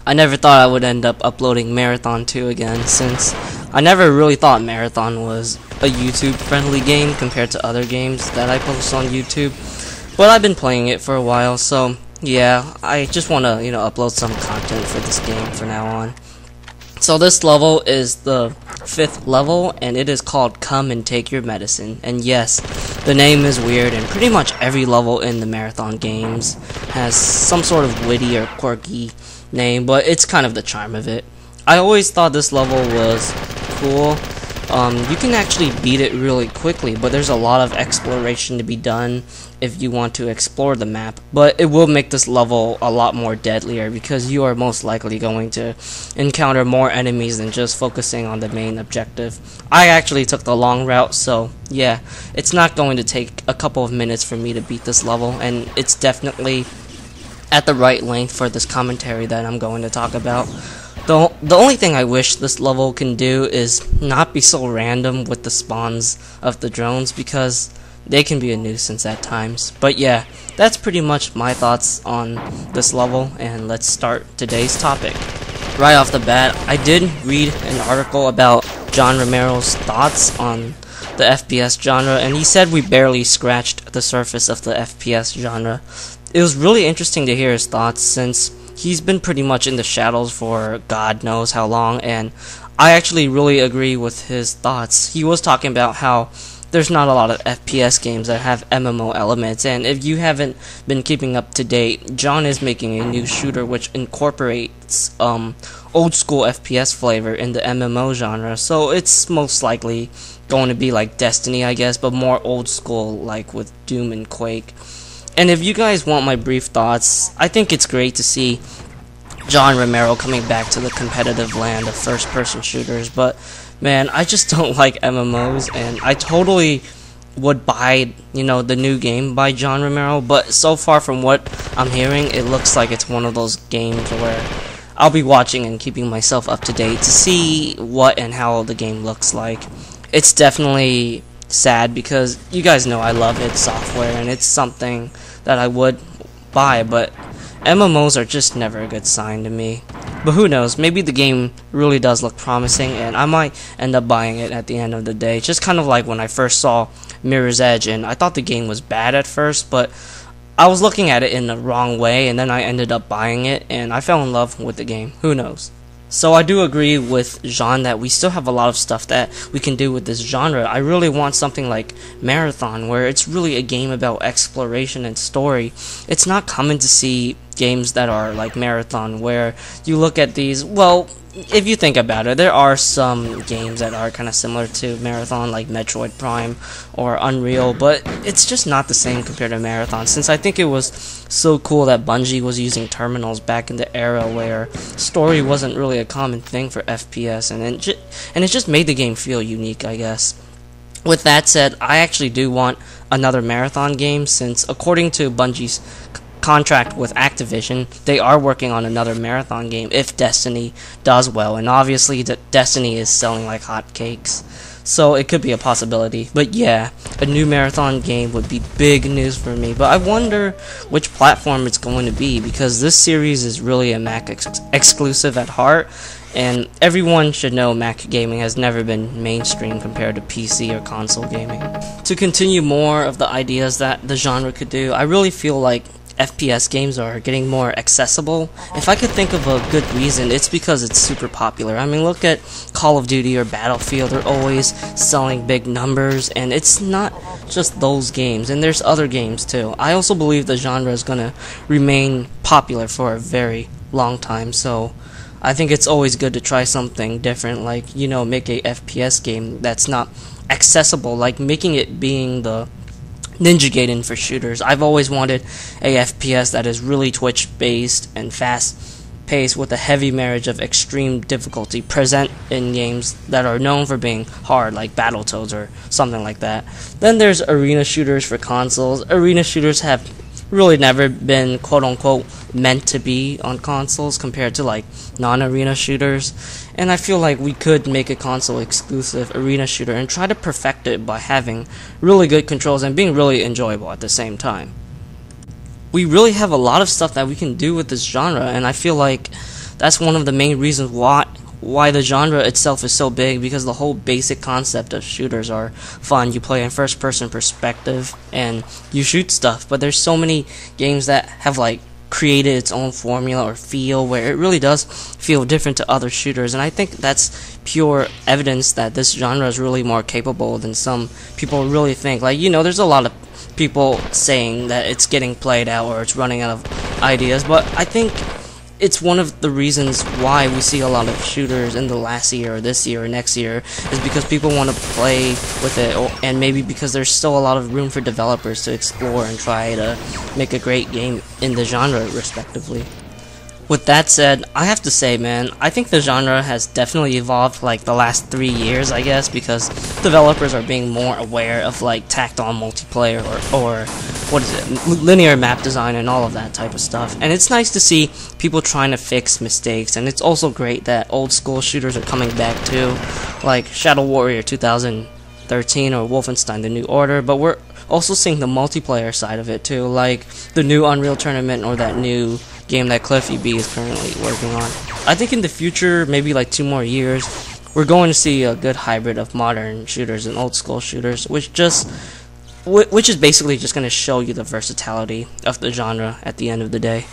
I never thought I would end up uploading Marathon 2 again, since I never really thought Marathon was a YouTube friendly game compared to other games that I post on YouTube. But I've been playing it for a while, so yeah, I just want to, upload some content for this game from now on. So this level is the 5th level, and it is called Come and Take Your Medicine. And yes, the name is weird, and pretty much every level in the Marathon games has some sort of witty or quirky name, but it's kind of the charm of it. I always thought this level was cool. You can actually beat it really quickly, but there's a lot of exploration to be done if you want to explore the map. But it will make this level a lot more deadlier, because you are most likely going to encounter more enemies than just focusing on the main objective. I actually took the long route, so yeah, it's not going to take a couple of minutes for me to beat this level, and it's definitely at the right length for this commentary that I'm going to talk about. The only thing I wish this level can do is not be so random with the spawns of the drones, because they can be a nuisance at times. But yeah, that's pretty much my thoughts on this level, and let's start today's topic. Right off the bat, I did read an article about John Romero's thoughts on the FPS genre, and he said we barely scratched the surface of the FPS genre. It was really interesting to hear his thoughts, since he's been pretty much in the shadows for God knows how long, and I actually really agree with his thoughts. He was talking about how there's not a lot of FPS games that have MMO elements, and if you haven't been keeping up to date, John is making a new shooter which incorporates old school FPS flavor in the MMO genre, so it's most likely going to be like Destiny, I guess, but more old school, like with Doom and Quake. And if you guys want my brief thoughts, I think it's great to see John Romero coming back to the competitive land of first-person shooters, but man, I just don't like MMOs, and I totally would buy, the new game by John Romero, but so far from what I'm hearing, it looks like it's one of those games where I'll be watching and keeping myself up to date to see what and how the game looks like. It's definitely sad, because you guys know I love id Software, and it's something that I would buy, but MMOs are just never a good sign to me. But who knows, maybe the game really does look promising, and I might end up buying it at the end of the day. Just kind of like when I first saw Mirror's Edge, and I thought the game was bad at first, but I was looking at it in the wrong way, and then I ended up buying it, and I fell in love with the game. Who knows? So I do agree with Jean that we still have a lot of stuff that we can do with this genre. I really want something like Marathon, where it's really a game about exploration and story. It's not common to see games that are like Marathon, where you look at these, well, if you think about it, there are some games that are kind of similar to Marathon, like Metroid Prime or Unreal, but it's just not the same compared to Marathon, since I think it was so cool that Bungie was using terminals back in the era where story wasn't really a common thing for FPS, and it just made the game feel unique, I guess. With that said, I actually do want another Marathon game, since according to Bungie's contract with Activision, they are working on another Marathon game if Destiny does well, and obviously Destiny is selling like hotcakes, so it could be a possibility. But yeah, a new Marathon game would be big news for me, but I wonder which platform it's going to be, because this series is really a Mac exclusive at heart, and everyone should know Mac gaming has never been mainstream compared to PC or console gaming. To continue more of the ideas that the genre could do, I really feel like FPS games are getting more accessible. If I could think of a good reason, it's because it's super popular. I mean, look at Call of Duty or Battlefield, they're always selling big numbers, and it's not just those games, and there's other games too. I also believe the genre is going to remain popular for a very long time, so I think it's always good to try something different, like, make a FPS game that's not accessible, like making it being the Ninja Gaiden for shooters. I've always wanted a FPS that is really Twitch-based and fast-paced, with a heavy marriage of extreme difficulty present in games that are known for being hard, like Battletoads or something like that. Then there's arena shooters for consoles. Arena shooters have really never been quote-unquote meant to be on consoles compared to like non-arena shooters, and I feel like we could make a console exclusive arena shooter and try to perfect it by having really good controls and being really enjoyable at the same time. We really have a lot of stuff that we can do with this genre, and I feel like that's one of the main reasons why the genre itself is so big, because the whole basic concept of shooters are fun. You play in first person perspective and you shoot stuff, but there's so many games that have like created its own formula or feel where it really does feel different to other shooters, and I think that's pure evidence that this genre is really more capable than some people really think. Like, you know, there's a lot of people saying that it's getting played out or it's running out of ideas, but I think it's one of the reasons why we see a lot of shooters in the last year or this year or next year, is because people want to play with it, and maybe because there's still a lot of room for developers to explore and try to make a great game in the genre respectively. With that said, I have to say, man, I think the genre has definitely evolved like the last 3 years, I guess, because developers are being more aware of like tacked on multiplayer or what is it, linear map design and all of that type of stuff. And it's nice to see people trying to fix mistakes, and it's also great that old school shooters are coming back too, like Shadow Warrior 2013 or Wolfenstein The New Order, but we're also seeing the multiplayer side of it too, like the new Unreal Tournament or that new game that Cliffy B is currently working on. I think in the future, maybe like 2 more years, we're going to see a good hybrid of modern shooters and old school shooters, which is basically just going to show you the versatility of the genre at the end of the day.